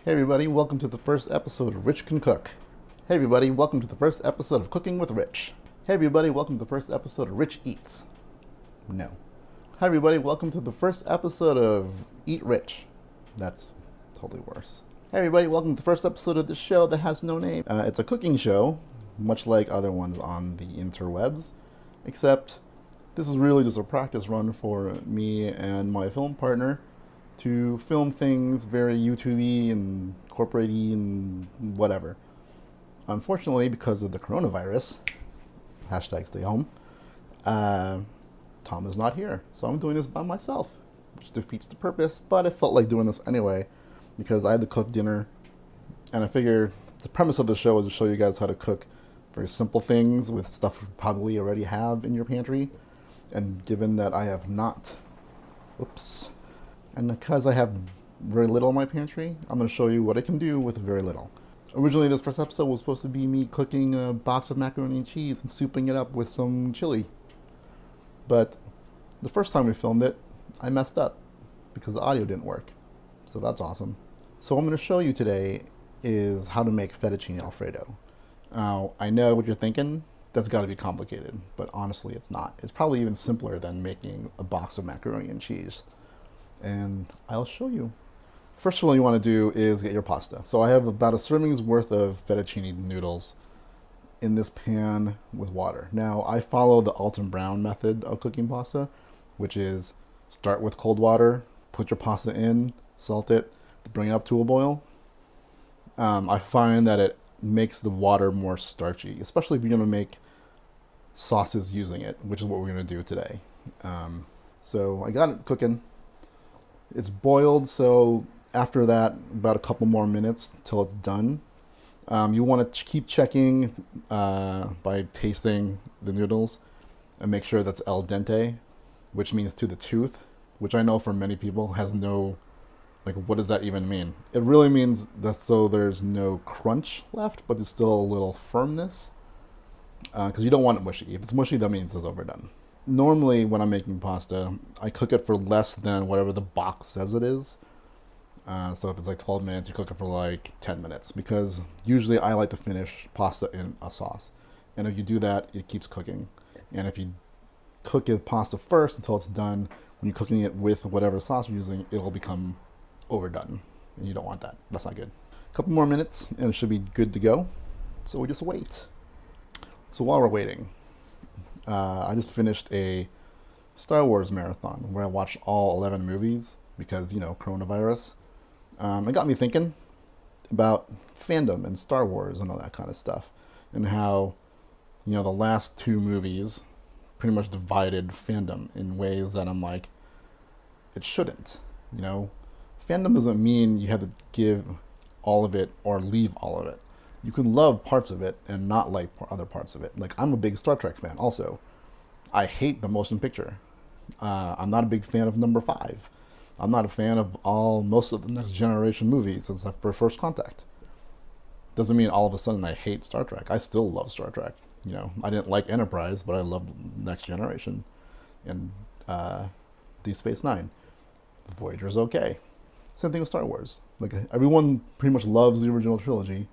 Hey everybody, welcome to the first episode of Rich Can Cook. Hey everybody, welcome to the first episode of Cooking with Rich. Hey everybody, welcome to the first episode of Rich Eats. No. Hi everybody, welcome to the first episode of Eat Rich. That's totally worse. Hey everybody, welcome to the first episode of this show that has no name. It's a cooking show, much like other ones on the interwebs, except this is really just a practice run for me and my film partner to film things very YouTube-y and corporate-y and whatever. Unfortunately, because of the coronavirus, hashtag stay home, Tom is not here. So I'm doing this by myself, which defeats the purpose, but I felt like doing this anyway because I had to cook dinner, and I figure the premise of the show is to show you guys how to cook very simple things with stuff you probably already have in your pantry. And given that I have not, and because I have very little in my pantry, I'm going to show you what I can do with very little. Originally, this first episode was supposed to be me cooking a box of macaroni and cheese and souping it up with some chili. But the first time we filmed it, I messed up because the audio didn't work. So that's awesome. So what I'm going to show you today is how to make fettuccine Alfredo. Now, I know what you're thinking. That's got to be complicated, but honestly, it's not. It's probably even simpler than making a box of macaroni and cheese. And I'll show you. First of all, you want to do is get your pasta. So I have about a serving's worth of fettuccine noodles in this pan with water. Now, I follow the Alton Brown method of cooking pasta, which is start with cold water, put your pasta in, salt it, bring it up to a boil. I find that it makes the water more starchy, especially if you're going to make sauces using it, which is what we're going to do today. So I got it cooking. It's boiled, so after that, about a couple more minutes till it's done. You want to keep checking by tasting the noodles and make sure that's al dente, which means to the tooth, which I know for many people has no, like, what does that even mean? It really means that so there's no crunch left, but there's still a little firmness, because you don't want it mushy. If it's mushy, that means it's overdone. Normally, when I'm making pasta, I cook it for less than whatever the box says it is. So if it's like 12 minutes, you cook it for like 10 minutes, because usually I like to finish pasta in a sauce. And if you do that, it keeps cooking. And if you cook the pasta first until it's done, when you're cooking it with whatever sauce you're using, it'll become overdone. And you don't want that. That's not good. A couple more minutes and it should be good to go. So we just wait. So while we're waiting, I just finished a Star Wars marathon where I watched all 11 movies because, you know, coronavirus. It got me thinking about fandom and Star Wars and all that kind of stuff, and how, you know, the last two movies pretty much divided fandom in ways that I'm like, it shouldn't. You know, fandom doesn't mean you have to give all of it or leave all of it. You can love parts of it and not like other parts of it. Like, I'm a big Star Trek fan also. I hate the motion picture. I'm not a big fan of number 5. I'm not a fan of most of the Next Generation movies except for First Contact. Doesn't mean all of a sudden I hate Star Trek. I still love Star Trek. You know, I didn't like Enterprise, but I loved Next Generation and Deep Space Nine. Voyager's okay. Same thing with Star Wars. Like, everyone pretty much loves the original trilogy.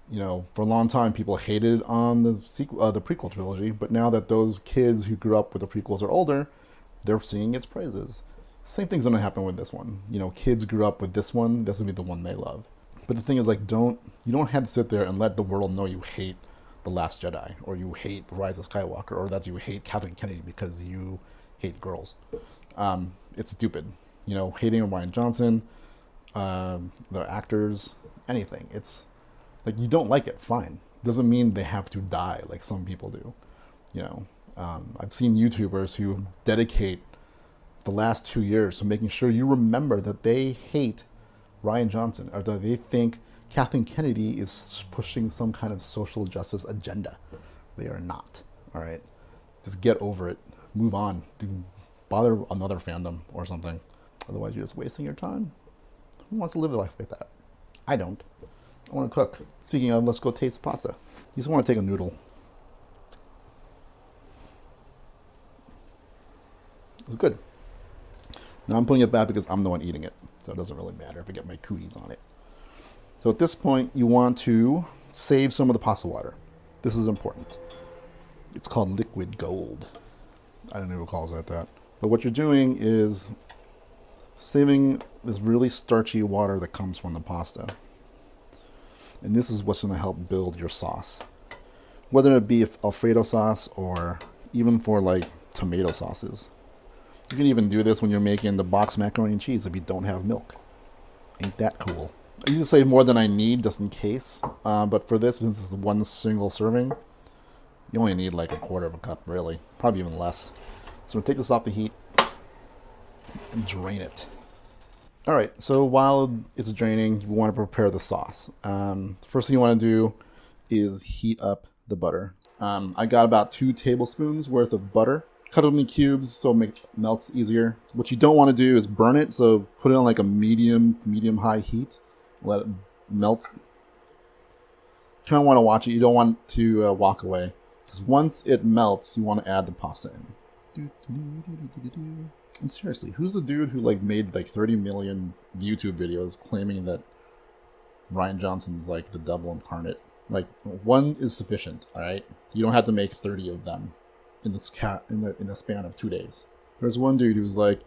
You know, for a long time, people hated on the prequel trilogy, but now that those kids who grew up with the prequels are older, they're seeing its praises. Same thing's gonna happen with this one. You know, kids grew up with this one, this will be the one they love. But the thing is, like, you don't have to sit there and let the world know you hate The Last Jedi, or you hate The Rise of Skywalker, or that you hate Kathleen Kennedy because you hate girls. It's stupid. You know, hating Ryan Johnson, the actors, anything. It's like, you don't like it, fine. Doesn't mean they have to die like some people do. You know, I've seen YouTubers who dedicate the last 2 years to making sure you remember that they hate Ryan Johnson, or that they think Kathleen Kennedy is pushing some kind of social justice agenda. They are not. All right, just get over it. Move on. Bother another fandom or something. Otherwise, you're just wasting your time. Who wants to live a life like that? I don't. I want to cook. Speaking of, let's go taste the pasta. You just want to take a noodle. It's good. Now I'm putting it back because I'm the one eating it, so it doesn't really matter if I get my cooties on it. So at this point, you want to save some of the pasta water. This is important. It's called liquid gold. I don't know who calls that that. But what you're doing is saving this really starchy water that comes from the pasta. And this is what's going to help build your sauce. Whether it be Alfredo sauce or even for like tomato sauces. You can even do this when you're making the boxed macaroni and cheese if you don't have milk. Ain't that cool? I usually save more than I need just in case. But for this, since it's one single serving, you only need like a quarter of a cup, really. Probably even less. So we'll take this off the heat and drain it. All right, so while it's draining, you want to prepare the sauce. First thing you want to do is heat up the butter. I got about 2 tablespoons worth of butter. Cut it in cubes so it melts easier. What you don't want to do is burn it, so put it on like a medium-high heat. Let it melt. You kind of want to watch it. You don't want to walk away. Because once it melts, you want to add the pasta in. And seriously, who's the dude who like made like 30 million YouTube videos claiming that Rian Johnson's like the devil incarnate? Like, one is sufficient, all right? You don't have to make 30 of them in the span of 2 days. There's one dude who's like,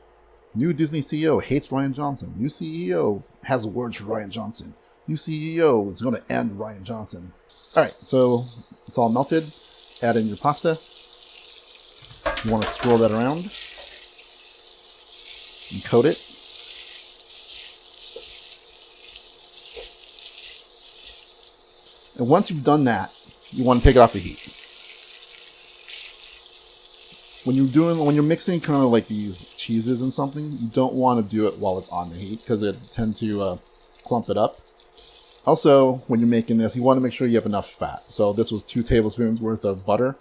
new Disney CEO hates Rian Johnson. New CEO has words for Rian Johnson. New CEO is going to end Rian Johnson. All right, so it's all melted. Add in your pasta. You want to swirl that around. And coat it. And once you've done that, you want to take it off the heat. When you're mixing kind of like these cheeses and something, you don't want to do it while it's on the heat because it tends to clump it up. Also, when you're making this, you want to make sure you have enough fat. So this was 2 tablespoons worth of butter.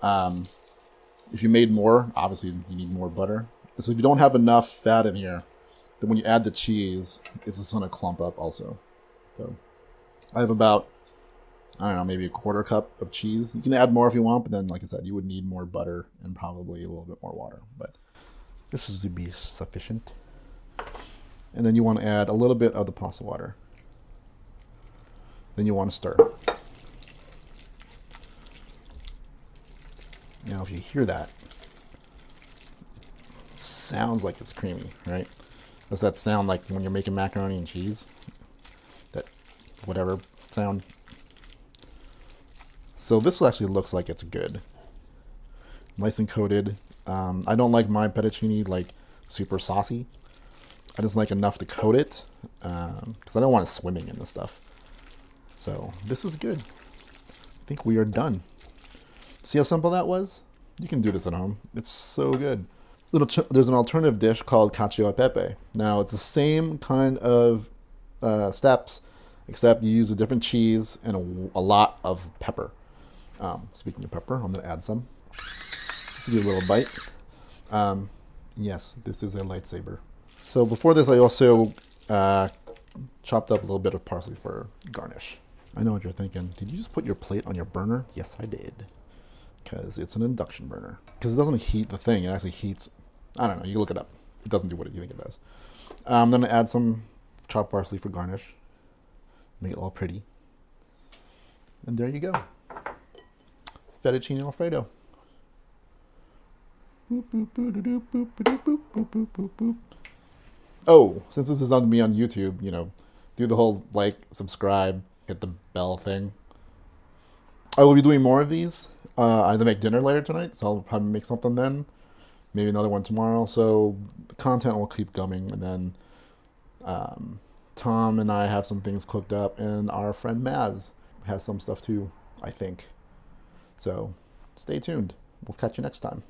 If you made more, obviously you need more butter. So if you don't have enough fat in here, then when you add the cheese, it's just going to clump up also. So I have about, I don't know, maybe a quarter cup of cheese. You can add more if you want, but then, like I said, you would need more butter and probably a little bit more water. But this is to be sufficient. And then you want to add a little bit of the pasta water. Then you want to stir. Now, if you hear that, it sounds like it's creamy, right? Does that sound like when you're making macaroni and cheese? That whatever sound. So this actually looks like it's good. Nice and coated. I don't like my fettuccine like super saucy. I just like enough to coat it because I don't want it swimming in this stuff. So this is good. I think we are done. See how simple that was? You can do this at home. It's so good. There's an alternative dish called cacio e pepe. Now it's the same kind of steps, except you use a different cheese and a lot of pepper. Speaking of pepper, I'm going to add some. This will be a little bite. Yes, this is a lightsaber. So before this, I also chopped up a little bit of parsley for garnish. I know what you're thinking. Did you just put your plate on your burner? Yes, I did. Because it's an induction burner. Because it doesn't heat the thing. It actually heats, I don't know, you can look it up. It doesn't do what you think it does. I'm going to add some chopped parsley for garnish. Make it all pretty. And there you go. Fettuccine Alfredo. Oh, since this is on me on YouTube, you know, do the whole like, subscribe, hit the bell thing. I will be doing more of these. I have to make dinner later tonight, so I'll probably make something then. Maybe another one tomorrow. So the content will keep coming, and then Tom and I have some things cooked up, and our friend Maz has some stuff too, I think. So stay tuned. We'll catch you next time.